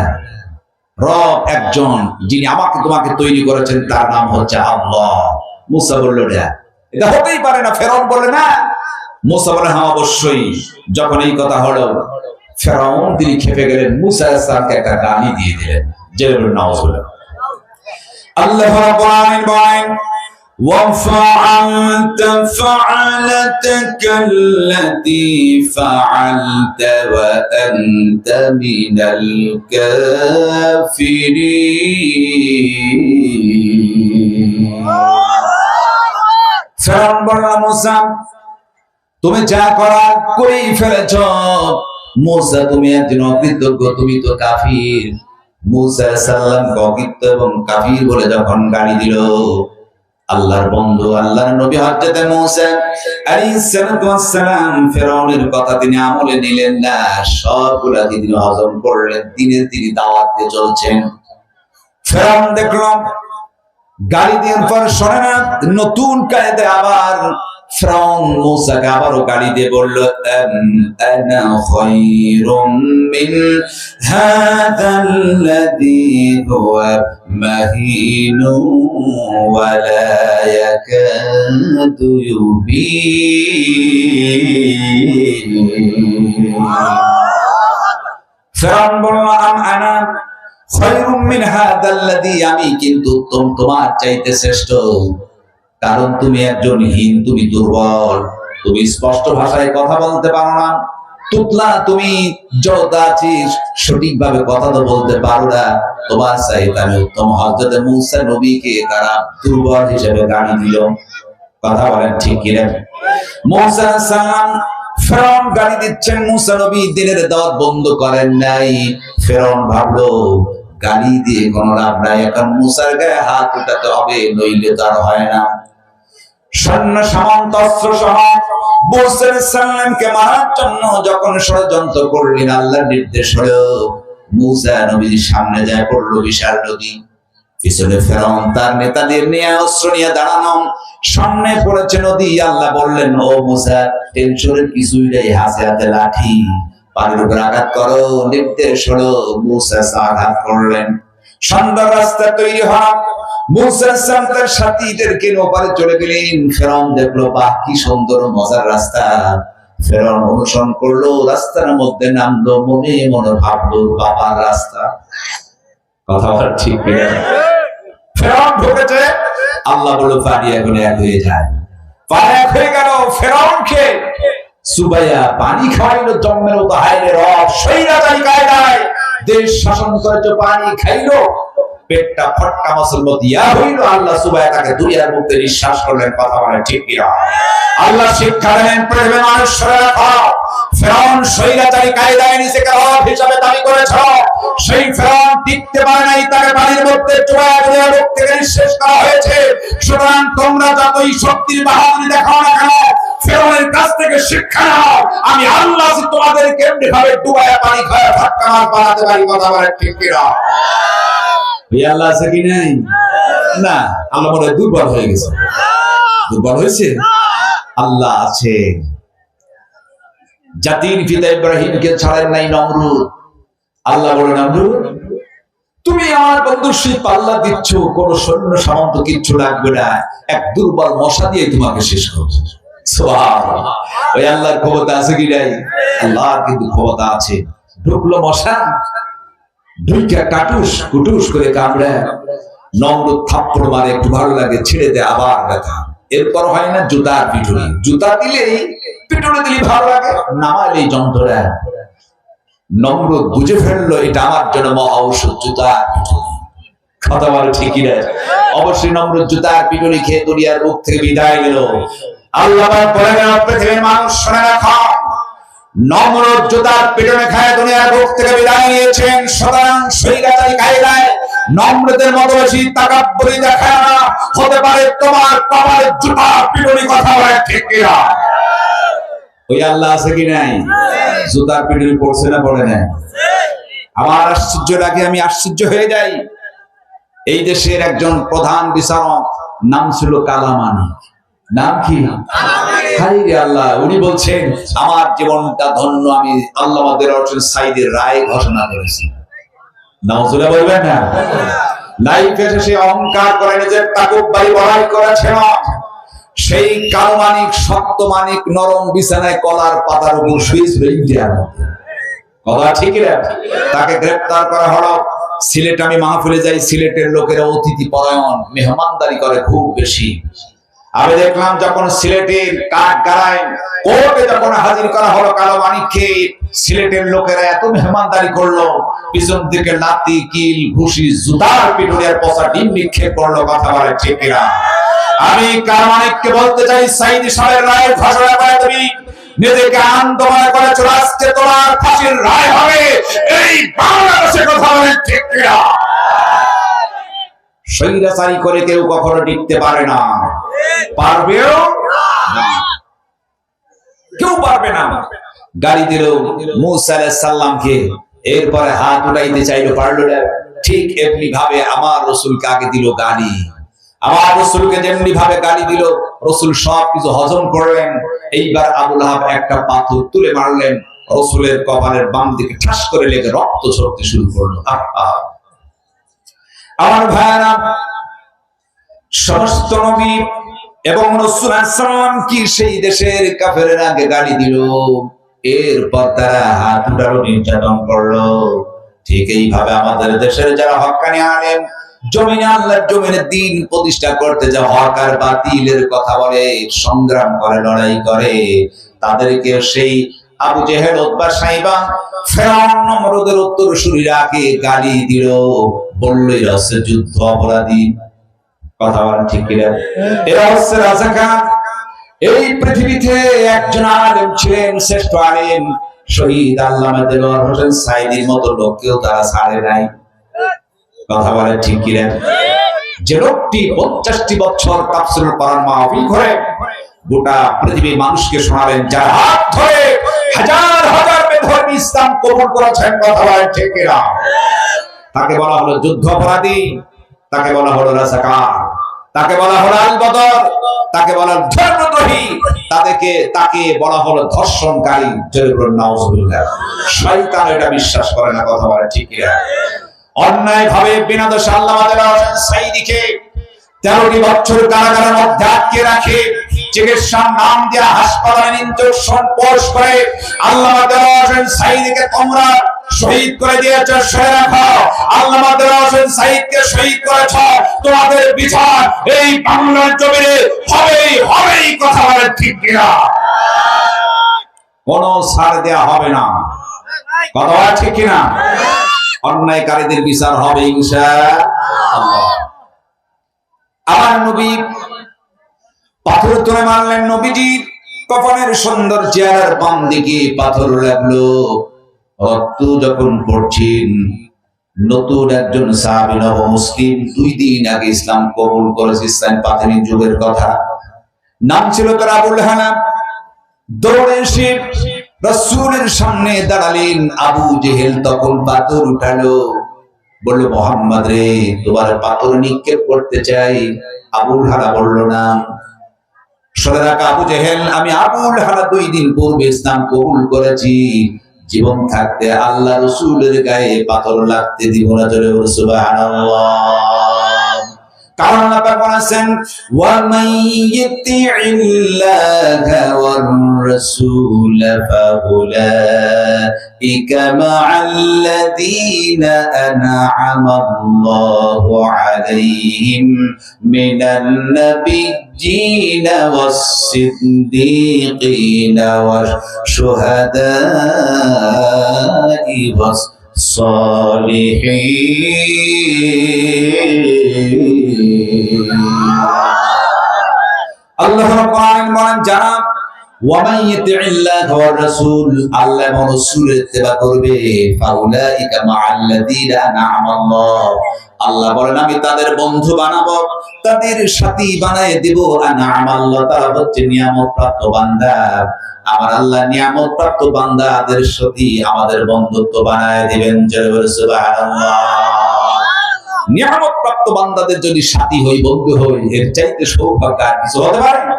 রব একজন, যিনি আমাকে তোমাকে তৈরি করেছেন, তার নাম হচ্ছে আল্লাহ। মূসা বলল না, এটা হতেই পারে না। ফেরাউন বলে না। মূসা বলে হ্যাঁ অবশ্যই। যখন এই কথা হলো, ফেরাউন তিনি খেপে গেলেন, মূসা আলাইহিস সালামকে একটা গালি দিয়ে দিলেন। জেলে নাউজুবিল্লাহ। আল্লাহ রাব্বুল আলামিন বলেন وَفَعَلْتَ فَعْلَتَكَ الَّتِي فَعَلْتَ وَأَنْتَ مِنَ الْكَافِرِينَ। ফেরাউন বলল মূসা, তুমি যা করার করেই ফেলেছ। মূসা, তুমি একজন অকৃতজ্ঞ, তুমি তো কাফির। মূসা আলাইহিস সালাম অকৃতজ্ঞ এবং কাফির বলে যখন গালি দিল, আল্লাহর বন্ধু, আল্লাহর নবী হযরত মূসা আলাইহিস সালাম ফেরাউনের কথা তিনি আমলে নিলেন না, সবগুলা তিনি হজম করলেন। তিনি দাওয়াত দিয়ে চলছেন। ফেরাউন দেখলাম গালি দেওয়ার পর শোনে না, নতুন কায়দায় আবার ফেরাউন মূসাকে আবারও গালি দিয়ে বলল আনা খায়রুম মিন হাযাল্লাযী হুয়া মাহিনু ওয়া লা ইয়াকাদু ইউবিন। ফেরাউন বলল আনা খায়রুম মিন হাযাল্লাযী, আমি কিন্তু তোমার চাইতে শ্রেষ্ঠ। কারণ তুমি একজন হীন, তুমি দুর্বল, তুমি স্পষ্ট ভাষায় কথা বলতে পারো না, তুতলা, তুমি জড়তা আছিস, সঠিকভাবে কথা তো বলতে পারো না। তোমার চাইতে আমি উত্তম। হযরত মূসা নবীকে তারা দুর্বল হিসেবে গালি দিল। কথা বলেন ঠিক কি না? মূসা আলাইহিস সালাম ফেরাউন গালি দিচ্ছেন, মূসা নবী দিনের দাওয়াত বন্ধ করেন নাই। ফেরাউন ভাবলো গালি দিয়ে কোনো লাভ নাই, এখন মূসার গায়ে হাত উঠাতে হবে, নইলে তার হয় না। সৈন্য সামন্ত অস্ত্র সহ মূসা আলাইহিস সালামকে মারার জন্য যখন ষড়যন্ত্র করলেন, আল্লাহর নির্দেশ হলো মূসা নবীর সামনে যায় পড়লো বিশাল নদী। পিছনে ফেরাউন তার নেতাদের নিয়ে অস্ত্র নিয়ে দাঁড়ানো, সামনে পড়েছে নদী। আল্লাহ বললেন, ও মুসা, টেনশনের কিছুই নেই, হাতে হাতে লাঠি, পানির উপর আঘাত করো, নির্দেশ হলো। মুসা আঘাত করলেন, সুন্দর রাস্তা তৈরি হয়। মুসা তার সাথীদেরকে ওপারে চলে গেলেন। ফেরাউন দেখলো, বাহ কি সুন্দর মজার রাস্তা। ফেরাউন অনুসরণ করলো, রাস্তার মধ্যে নামলো, মনে মনে ভাবলো বাবার রাস্তা। কথা বলার ঠিক কিনা? ফেরাউন ঢুকেছে, আল্লাহ বলল পানি এখন এক হয়ে যায়। পানি এক হয়ে গেল। ফেরাউনকে সুবাইয়া পানি খাওয়াইলো, জন্মের মতো হাইরে রব, স্বৈরাচারী কায়দায় দেশ শাসন করেছে, পানি খাইলো, পেটটা ফটকা মাছের মতো ইয়া হইল। আল্লাহ সুবাইয়া তাকে দুনিয়ার মধ্যে নিঃশ্বাস করলেন। কথা বলেন ঠিক কিনা? আল্লাহ শিক্ষা দেন, পৃথিবীর মানুষ শুনে রাখো, ফেরাউন স্বৈরাচারী কায়দায় নিজেকে রব হিসাবে দাবি করেছ, সেই ফেরাউন টিকতে পারে নাই, তাকে পানির মধ্যে চুবাইয়া দুনিয়ার মুখ থেকে নিঃশেষ করা হয়েছে। সুতরাং তোমরা যতই শক্তির বাহাদুরি দেখাও না কেন, ফেরাউনের কাছ থেকে শিক্ষা নাও। আমি আল্লাহ তোমাদের কেমনে ভাবে ডুবাইয়া পানি খাওয়া ধাক্কা মার বানাতে পারি। কথা বলেন ঠিক কিনা? আল্লাহ আছে কি নাই? না, আল্লাহ মনে হয় দুর্বল হয়ে গেছে। দুর্বল হয়েছে? আল্লাহ আছে। জাতির পিতা ইব্রাহিমকে ছাড়েন নাই নমরুদ। আল্লাহ বলেন, নমরুদ তুমি আমার বন্ধুর সেই পাল্লা দিচ্ছ, কোন সৈন্য সামন্ত কিচ্ছু লাগবে না, এক দুর্বল মশা দিয়ে তোমাকে শেষ করবো। সুবহানাল্লাহ। ওই আল্লাহর ক্ষমতা আছে কি নাই? আল্লাহর কিন্তু ক্ষমতা আছে। ঢুকলো মশা, ঢুইকা কাটুস কুটুস করে কামড়ে, নমরুদ থাপ্পড় মারে, একটু ভালো লাগে, ছেড়ে দেয়, আবার ব্যথা। এরপর হয় না জুতার পিটুনি, জুতা দিলেই পিটুনি দিলে ভালো লাগে, নামালেই যন্ত্রণা। নমরুদ বুঝে ফেললো এটা আমার জন্য মহা ঔষধ, জুতার পিটুনি। কথা বলে ঠিকই রে? অবশ্যই নমরুদ জুতার পিটুনি খেয়ে দুনিয়ার মুখ থেকে বিদায় নিল। আল্লাহ বলেন, পৃথিবীর মানুষ শুনে রাখো, নমরুদ জুতার পিটুনি খায় দুনিয়ার মুখ থেকে বিদায় নিয়েছেন। সুতরাং স্বৈরাচারী কায়দায় নমরুদের মতো বেশি তাকাব্বুরি দেখায় না, হতে পারে তোমার কপালে জুতার পিটুনি। কথা বলে ঠিক কিনা? ওই আল্লাহ আছে কি নাই? জুতার পিটুনি পড়ছে না পড়ে না? আমার আশ্চর্য লাগে, আমি আশ্চর্য হয়ে যাই। এই দেশের একজন প্রধান বিচারক, নাম ছিল কালামানি। নাম কি? হায়রে আল্লাহ। উনি বলছেন, আমার জীবনটা ধন্য, আমি আল্লাহ আমাদের সাইদের রায় ঘোষণা করেছি। নাউজুবিল্লাহ বলবেন না? লাইফে সে অহংকার করে নিজের তাকুব্বারি বড়াই করেছে। সেই কালমানিক শক্ত মানিক নরম বিছানায় কলার পাতার উপর শুয়েছিল ইন্ডিয়ার মধ্যে। কথা ঠিক রে? তাকে গ্রেফতার করা হলো। সিলেট আমি মাহফিলে যাই, সিলেটের লোকেরা অতিথি পরায়ণ, মেহমানদারি করে খুব বেশি। আমি দেখলাম যখন সিলেটের কাঠগাড়ায় কোর্টে যখন হাজির করা হলো কালো মানিককে, সিলেটের লোকেরা এত মেহমানদারি করলো, পিছন থেকে লাতি কিল ঘুষি জুতার পিটুনির পচা ডিম নিক্ষেপ করলো। কথা বলে ঠিক কিনা? আমি কালো মানিককে বলতে চাই, সাইদি সাহেবের রায় ঘোষণা করে তুমি নিজেকে আনন্দময় করেছ, আজকে তোমার ফাঁসির রায় হবে এই বাংলাদেশে। কথা বলে ঠিক কিনা? স্বৈরাচারী করে কেউ কখনো টিকতে পারে না, পারবেও না, কেউ পারবে না। গালি দিল মুসা আলাইহিস সালামকে, এরপরে হাত উঠাইতে চাইলো, পারলো না। ঠিক এমনি ভাবে আমার রাসূলকে আগে দিল গালি। আমার রাসূলকে যেমনি ভাবে গালি দিল, রাসূল সব কিছু হজম করলেন। এইবার আবু লাহাব একটা পাথর তুলে মারলেন, রাসূলের কপালের বাম দিকে ঠাস করে লেগে রক্ত ঝরতে শুরু করলো। আমার ভাইরা, সমস্ত নবী এবং রাসূল সাল্লাল্লাহু কি সেই দেশের কাফেররা আগে গালি দিল, এরপর তারা হাত উঠালো, নির্যাতন করলো। ঠিক এইভাবে আমাদের দেশের যারা হক্কানি আলেম, জমিনে আল্লাহর জমিনে দ্বীন প্রতিষ্ঠা করতে যা হক আর বাতিলের কথা বলে, সংগ্রাম করে, লড়াই করে, তাদেরকে সেই আবু জেহেল, উতবা, সাইবা, ফেরাউন, নমরুদের উত্তরসূরিরাকে গালি দিল, বলল এরা হচ্ছে যুদ্ধ অপরাধী। কথা বলেন ঠিক কিনা? এরা হচ্ছে রাজাকার। এই পৃথিবীতে একজন আলেম ছিলেন, শ্রেষ্ঠ আলেম, শহীদ আল্লামা দেলোয়ার হোসেন সাইদির মতো লোককেও তারা ছাড়ে নাই। কথা বলেন ঠিক কিনা? যে লোকটি 50টি বছর তাফসীরুল কোরআন মাহফিল করে গোটা পৃথিবীর মানুষকে শোনালেন, যার হাত ধরে হাজার হাজার বেধর্মী ইসলাম কবুল করেছেন। কথা বলেন ঠিক কিনা? তাকে বলা হলো যুদ্ধ অপরাধী। তাকে বলা হলো রাজাকার, তাকে বলা হলো আল বদর, তাকে বলা ধর্মদ্রোহী, তাকে বলা হলো ধর্ষণকারী। নাউজুবিল্লাহ। শয়তান এটা বিশ্বাস করে না, কথা বলে ঠিক কিনা? অন্যায় ভাবে বিনা দোষে আল্লামা দেওয়ার হোসেন সাঈদীকে 13টি বছর কারাগারের মধ্যে আটকে রাখে, চিকিৎসার নাম দিয়ে হাসপাতালে ইনজেকশন পোস্ট করে আল্লামা দেওয়ার হোসেন সাঈদীকে তোমরা শহীদ করে দিয়েছো, সরে রাখো। আল্লামা দেওয়ার হোসেন সাঈদকে শহীদ করেছ, তোমাদের বিচার এই বাংলার জমিনে হবেই, কথা বলে ঠিক কিনা? কোনো ছাড় দেয়া হবে না, কথা বলে ঠিক কিনা? অন্যায়কারীদের বিচার হবে ইনশাআল্লাহ। আমার নবী পাথর তুলে মারলেন, নবীজির কফনের সুন্দর চেহারার বাম দিকে পাথর লাগলো। রক্ত যখন পড়ছেন, নতুন একজন সাহাবী নব মুসলিম, 2 দিন আগে ইসলাম কবুল করেছে, ইসলাম প্রাথমিক যুগের কথা, নাম ছিল তার আবুল হানাব। দৌড়ে এসে রাসূলের সামনে দাঁড়ালেন। আবু জেহেল তখন পাথর উঠালো, বলল মোহাম্মদ রে, তোমার পাথর নিক্ষেপ করতে চাই। আবুল হানা বলল না। সরে রাখা আবু জেহেল, আমি আবুল হানা 2 দিন পূর্বে ইসলাম কবুল করেছি, জীবন থাকতে আল্লাহ রাসূলের গায়ে পাথর লাগতে দিব না। জোরে বলো সুবহানাল্লাহ। কারণ আল্লাহ পাক বলেছেন, ওয়া মান ইতিইল্লাহা ওয়ার রাসূল ফাউলাইকা মা'আল্লাযীনা আন'আমা আল্লাহু আলাইহিম মিনান নাবিয়্যিনা ওয়াস-সিদ্দীকিনা ওয়াশ-শুহাদা'i ওয়াস-সালিহিন। আল্লাহ রাব্বুল আলামিন বলেন, যারা ওয়া মান ইতিইল্লাহা ওয়ার রাসূল, আল্লাহ এবং রাসূলের ইত্তেবা করবে, ফাউলাইকা মা'আল্লাযীনা আন'আমা আল্লাহ, আল্লাহ বলেন আমি তাদের বন্ধু বানাবো, তাদের সাথী বানায় দেব। আন'আমা আল্লাহ, তারা হচ্ছে নিয়ামত প্রাপ্ত বান্দা। আমার আল্লাহ নিয়ামত প্রাপ্ত বান্দাদের সাথে আমাদের বন্ধুত্ব বানায় দিবেন। জয় সুবহানাল্লাহ। নিয়ামত প্রাপ্ত বান্দাদের যদি সাথী হই, বন্ধু হই, এর চাইতে সৌভাগ্য আর কিছু হতে পারে না।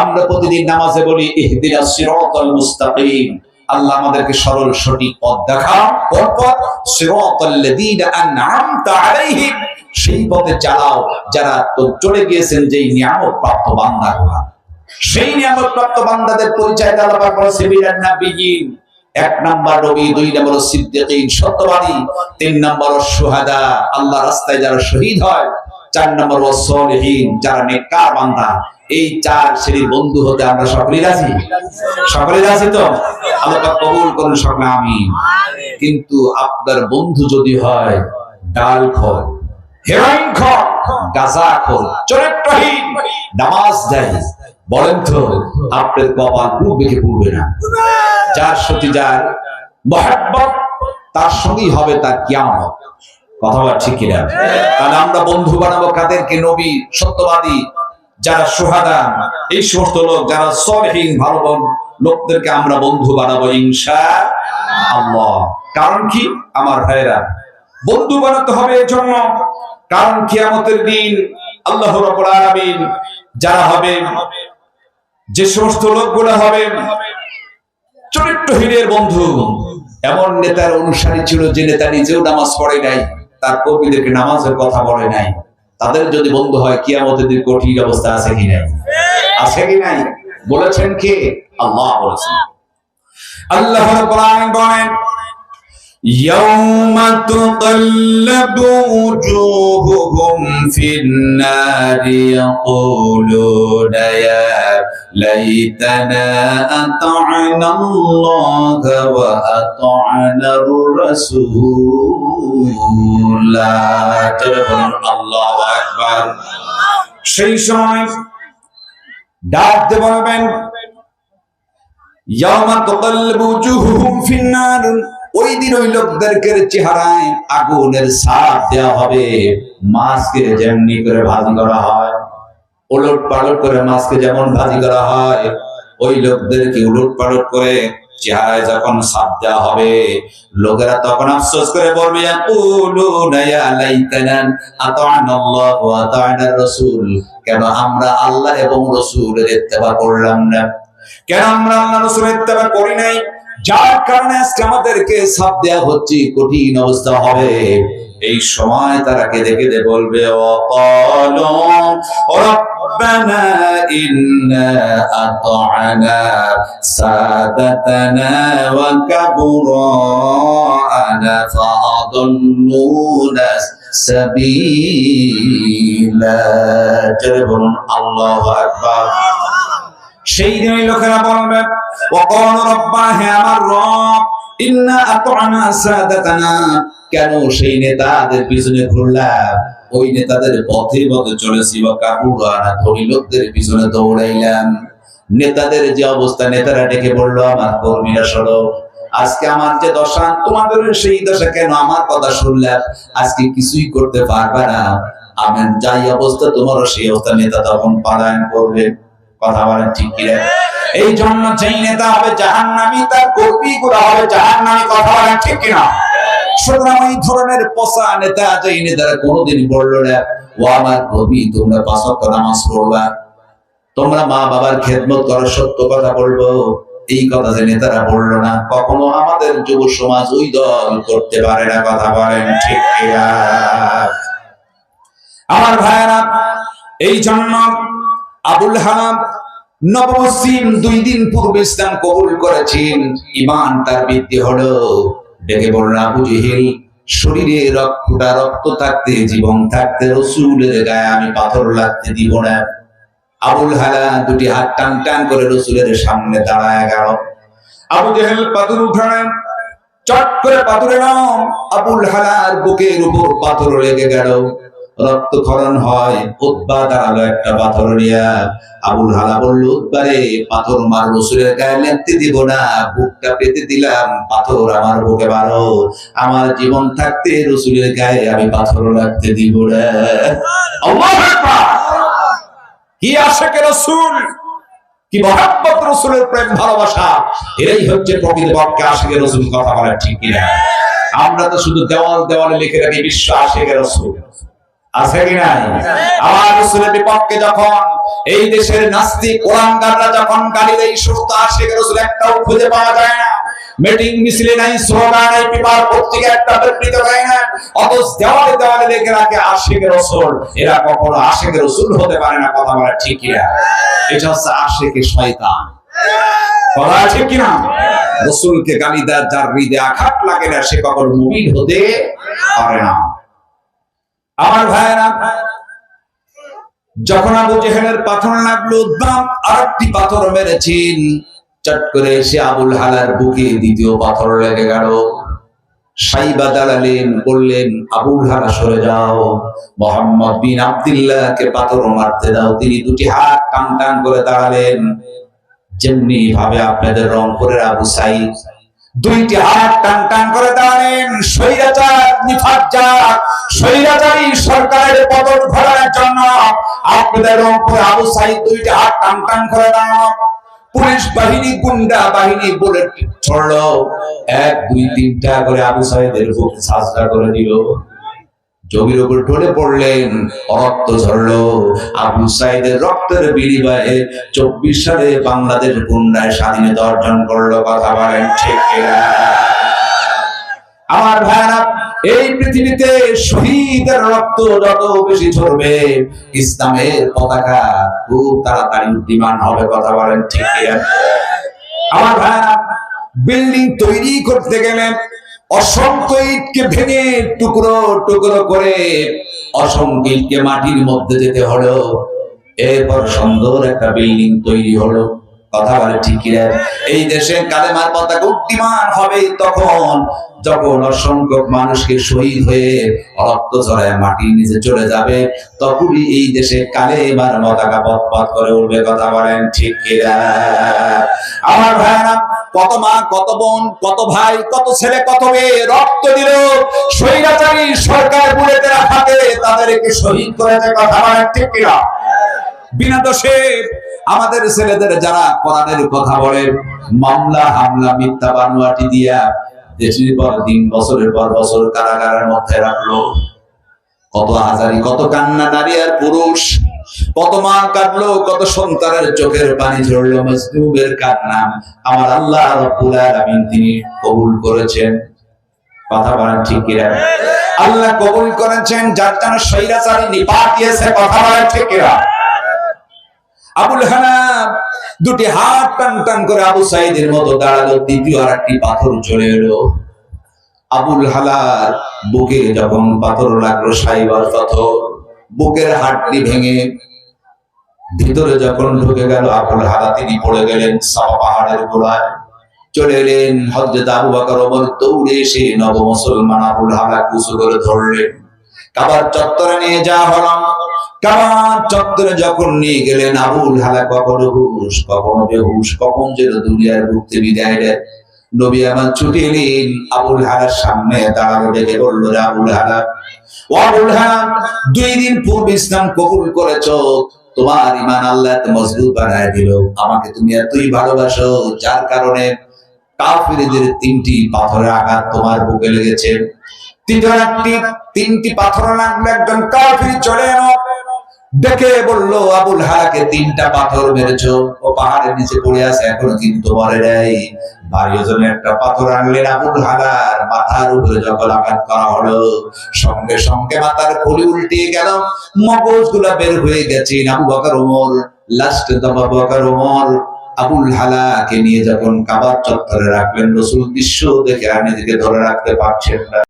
আমরা প্রতিদিন নামাজে বলি ইহদিনাস সিরাতাল মুস্তাকিম, আল্লাহ আমাদেরকে সরল সঠিক পথ দেখাও। কোন পথ? সিরাতাল্লাযীনা আন'আমতা আলাইহিম, সেই পথে চালাও যারা তো চলে গিয়েছেন যেই নিয়ামত প্রাপ্ত বান্দারা। সেই নিয়ামত প্রাপ্ত বান্দাদের পরিচয় আল্লাহ পাক বলেছে মিনান নাবিয়্যিন, 1 নাম্বার নবী, 2 নাম্বার সিদ্দিকিন সত্যবাদী, 3 নাম্বার শুহাদা আল্লাহ রাস্তায় যারা শহীদ হয়, 4 নাম্বার ওয়াস-সালিহিন যারা নেককার বান্দা। এই 4 শ্রেণীর বন্ধু হতে আমরা সকলেই রাজি। সকলেই রাজি তো? আল্লাহ পাক কবুল করুন সকলে, আমিন। কিন্তু আপনার বন্ধু যদি হয় ডালখোর, হেরোইনখোর, গাঁজাখোর, চরিত্রহীন, নামাজদারি, বলেন তো আপনার কপাল পূর্বে কি পূর্বে না? যার সাথে যার মহব্বত, তার সঙ্গেই হবে তার কিয়ামত। কথা বলা ঠিক কিনা? তাহলে আমরা বন্ধু বানাবো কাদেরকে? নবী, সত্যবাদী, যারা শুহাদা, এই সমস্ত লোক যারা সলিহিন, ভালো লোকদেরকে আমরা বন্ধু বানাবো ইনশাআল্লাহ। কারণ কি আমার ভাইরা, বন্ধু বানাতে হবে এজন্য, কারণ কিয়ামতের দিন আল্লাহ রাব্বুল আলামিন যারা হবে, যে সমস্ত লোকগুলো হবে চরিত্রহীনের বন্ধু, এমন নেতার অনুসারী ছিল যে নেতা নিজেও নামাজ পড়ে নাই, তার কর্মীদেরকে নামাজের কথা বলে নাই, তাদের যদি বন্ধু হয় কিয়ামতের দিন কঠিন অবস্থা আছে কি নাই? আছে কি নাই? বলেছেন কে? আল্লাহ বলেছেন। আল্লাহ রাব্বুল আলামিন বলেন, يوم تقلب وجوههم في النار يقولون يا ليتنا أطعنا الله وأطعنا الرسول। الله أكبر। সেই সময় ডাক দিয়ে বলবেন, ইয়াউমা তুকাল্লিবু ওজুহুহুম ফিন-নার, ওই দিন ওই লোকদেরকে চেহারায় আগুনের ছাপ দেওয়া হবে। মাছকে যেমনি করে ভাজি করা হয়, উলট পালট করে মাছকে যেমন ভাজি করা হয়, ওই লোকদেরকে উলট পালট করে চেহারায় যখন ছাপ দেওয়া হবে, লোকেরা তখন আফসোস করে বলবে, ইয়াকুলুনা ইয়া লাইতানা আতা'না আল্লাহ ওয়া আতা'না রাসূল, কেন আমরা আল্লাহ এবং রাসূলের ইত্তেবা করলাম না, কেন আমরা আল্লাহ রাসূলের ইত্তেবা করি নাই, যার কারণে আজকে আমাদেরকে ছাপ দেওয়া হচ্ছে, কঠিন অবস্থা হবে। এই সময় তারা কেঁদে কেঁদে বলবে, ওয়াকালু রাব্বানা ইন্না আতা'না সাদাতানা ওয়া কাবরানা ফাআদাল্লুনা সাবিলা। জোরে বলুন আল্লাহু আকবার। সেই দিন লোকেরা বলবে, ওয়াকালু রাব্বানা, হে আমার রব, ইন্না আতা'না সাদাতানা, কেন সেই নেতাদের পিছনে ঘুরলাম, ওই নেতাদের পথে পথে চলেছি, ওয়া কাবরানা, ধনী লোকদের পিছনে দৌড়াইলাম। নেতাদের যে অবস্থা, নেতারা ডেকে বললো, আমার কর্মীরা শোনো, আজকে আমার যে দশা, তোমাদের সেই দশা, কেন আমার কথা শুনলাম, আজকে কিছুই করতে পারবে না, আমি যাই অবস্থা তোমারও সেই অবস্থা। নেতা তখন পালায়ন করবে। কথা বলেন ঠিক কি? এই জন্য যেই নেতা হবে জাহান্নামী, তার কর্মীগুলো হবে জাহান্নামী। কথা বলেন ঠিক কিনা? সুতরাং এই ধরনের পচা নেতা, যেই নেতারা কোনোদিন বললো না, ও আমার কর্মী, তোমরা 5 ওয়াক্ত নামাজ পড়বা, তোমরা মা বাবার খেদমত করো, সত্য কথা বলবো, এই কথা যে নেতারা বললো না, কখনো আমাদের যুব সমাজ ওই দল করতে পারে না। কথা বলেন ঠিক কিনা? আমার ভাইয়েরা, এই জন্য আবুল হালাম নবমুসলিম 2 দিন পূর্বে ইসলাম কবুল করেছেন, ঈমান তার বৃদ্ধি হলো। ডেকে বললেন, আবু জেহেল, শরীরে রক্ত থাকতে, জীবন থাকতে রাসূলের গায়ে আমি পাথর লাগতে দিব না। আবুল হালাম 2টি হাত টান টান করে রাসূলের সামনে দাঁড়ায় গেল। আবু জেহেল পাথর উঠালেন, চট করে পাথরের নাম আবুল হালার বুকের উপর পাথর লেগে গেল, রক্তক্ষরণ হয়। উতবা দাঁড়ালো একটা পাথর নিয়ে। আবুল হালা বলল, উতবারে, পাথর মার রাসূলের গায়ে লাগতে দিব না, বুকটা পেতে দিলাম, পাথর আমার বুকে মারো, আমার জীবন থাকতে রাসূলের গায়ে আমি পাথর লাগতে দিব না। আল্লাহু আকবার! কি আশিকে রাসূল, কি মহব্বত, রাসূলের প্রেম ভালোবাসা, এরাই হচ্ছে প্রকৃত পক্ষে আশিকে রাসূল। কথা বলা ঠিক কিনা? আমরা তো শুধু দেওয়ালে লিখে রাখি বিশ্ব আশিকে রাসূল, আছে কি নাই? আমার রাসূলের বিপক্ষে যখন এই দেশের নাস্তিক কোরআনগাররা যখন গালি দেয়, সুস্থ আশিকে রাসূল একটাও খুঁজে পাওয়া যায় না। মিটিং মিছিলে নাই, স্লোগান নাই, পেপার পত্রিকা একটা বিবৃতি হয় না, অথচ দেওয়ালে লিখে রাখে আশিকে রাসূল। এরা কখনো আশিকে রাসূল হতে পারে না। কথা বলা ঠিক কিনা? এটা হচ্ছে আশিকে শয়তান। কথা ঠিক কিনা? রাসূলকে গালি দেয় যার হৃদয়ে আঘাত লাগে না, সে কখনো মুমিন হতে পারে না। আমার ভাইয়েরা, যখন আবু জেহেলের পাথর লাগলো, দাম আরেকটি পাথর মেরেছেন, চট করে এসে আবুল হালার বুকে 2য় পাথর লেগে গেল। সাইবা দাঁড়ালেন, বললেন, আবুল হালা সরে যাও, মুহাম্মদ বিন আব্দুল্লাহকে পাথর মারতে দাও। তিনি 2টি হাত টান টান করে দাঁড়ালেন, যেমনি ভাবে আপনাদের রংপুরের আবু সাইদ 2টি হাত টান টান করে দাঁড়ালেন। স্বৈরাচার, নিফাজ্জার, স্বৈরাচারী সরকারের পতন ঘটানোর জন্য আপনাদের রংপুরে আবু সাইদ 2টি হাত টান টান করে দাঁড়ানো। পুলিশ বাহিনী, গুন্ডা বাহিনী বুলেট ছড়লো, 1, 2, 3টা করে আবু সাইদের বুকে সাজদা করে দিল। জমির উপর ঢলে পড়লেন, রক্ত ঝরলো। আবু সাইদের রক্তের বিনিময়ে 24 সালে বাংলাদেশ পুনরায় স্বাধীনতা অর্জন করলো। কথা বলেন ঠিক কিনা? আমার ভাইরা, এই পৃথিবীতে শহীদের রক্ত যত বেশি ঝরবে, ইসলামের পতাকা খুব তাড়াতাড়ি উড্ডীয়মান হবে। কথা বলেন ঠিক কিনা? আমার ভাইরা, বিল্ডিং তৈরি করতে গেলে অসংখ্য ইটকে ভেঙে টুকরো টুকরো করে অসংখ্য ইটকে মাটির মধ্যে যেতে হলো, এরপর সুন্দর একটা বিল্ডিং তৈরি হলো। কথা বলে ঠিক কিনা? এই দেশে কালেমার পতাকা উড্ডীয়মান হবে তখন, যখন অসংখ্য মানুষকে শহীদ হয়ে রক্ত ঝরায় মাটির নিচে চলে যাবে, তখনই এই দেশে কালেমার পতাকা পথ করে উঠবে। কথা বলেন ঠিক কিনা? আমার ভাইরা, কত মা, কত বোন, কত ভাই, কত ছেলে, কত মেয়ে রক্ত দিল, স্বৈরাচারী সরকার বুলেটের হাতে তাদেরকে শহীদ করেছে। কথা বলেন ঠিক কিনা? বিনা দোষে আমাদের ছেলেদের যারা কোরআনের কথা বলে মামলা হামলা মিথ্যা বানোয়াটি দিয়া দেশের পর দিন বছরের পর বছর কারাগারের মধ্যে রাখলো। কত হাজারি, কত কান্না নারী আর পুরুষ, কত মা কাঁদলো, কত সন্তানের চোখের পানি ঝরলো মজলুমের কান্না। আমার আল্লাহ রাব্বুল আলামিন তিনি কবুল করেছেন। কথা বলেন ঠিক কিনা? আল্লাহ কবুল করেছেন যার জন্য স্বৈরাচারী নিপাত দিয়েছে। কথা বলেন ঠিক কিনা? আবুল হালাব দুটি হাত টান টান করে আবু সাইদের মতো দাঁড়ালো। দ্বিতীয় আর একটি পাথর চলে এলো। আবুল হালার বুকে যখন পাথর লাগলো, সাইবার পাথর, বুকের হাড়টি ভেঙে ভিতরে যখন ঢুকে গেল, আবুল হালা তিনি পড়ে গেলেন সাফা পাহাড়ের গোড়ায়। চলে এলেন হযরত আবু বকর ওমর দৌড়ে এসে নব মুসলমান আবুল হালা কুসু করে ধরলেন। কাবার চত্বরে নিয়ে যাওয়া হলো। কাবার চত্বরে যখন নিয়ে গেলেন, আবুল হালা কখনো হুশ কখনো বেহুশ, কখন যেন দুনিয়ার মুক্তি বিদায় দেয়। নবী আমার ছুটে এলেন, আবুল হালার সামনে দাঁড়ালো, ডেকে বলল, আবুল হালা, ও আবুল হালা, 2 দিন পূর্বে ইসলাম কবুল করেছো, তোমার ঈমান আল্লাহ এত মজবুত বানায় দিল। আমাকে তুমি এতই ভালোবাসো যার কারণে কাফিরদের 3টি পাথরের আঘাত তোমার বুকে লেগেছে। 3টি পাথর লাগলো। একজন কাফির চলে এলো, দেখে বলল, আবুল হালাকে 3টা পাথর মেরেছো, ও পাহাড়ের নিচে পড়ে আছে, এখনো কিন্তু মরে নাই। ভারী ওজনের একটা পাথর আনলেন। আবুল হালার মাথার উপরে যখন আঘাত করা হলো, সঙ্গে সঙ্গে মাথার খুলি উল্টে গেল, মগজগুলা বের হয়ে গেছে। আবু বকর ওমর লাস্টে আবু বকর ওমর আবুল হালাকে নিয়ে যখন কাবার চত্বরে রাখলেন, রাসূল দৃশ্য দেখে আর নিজেকে ধরে রাখতে পারছেন না।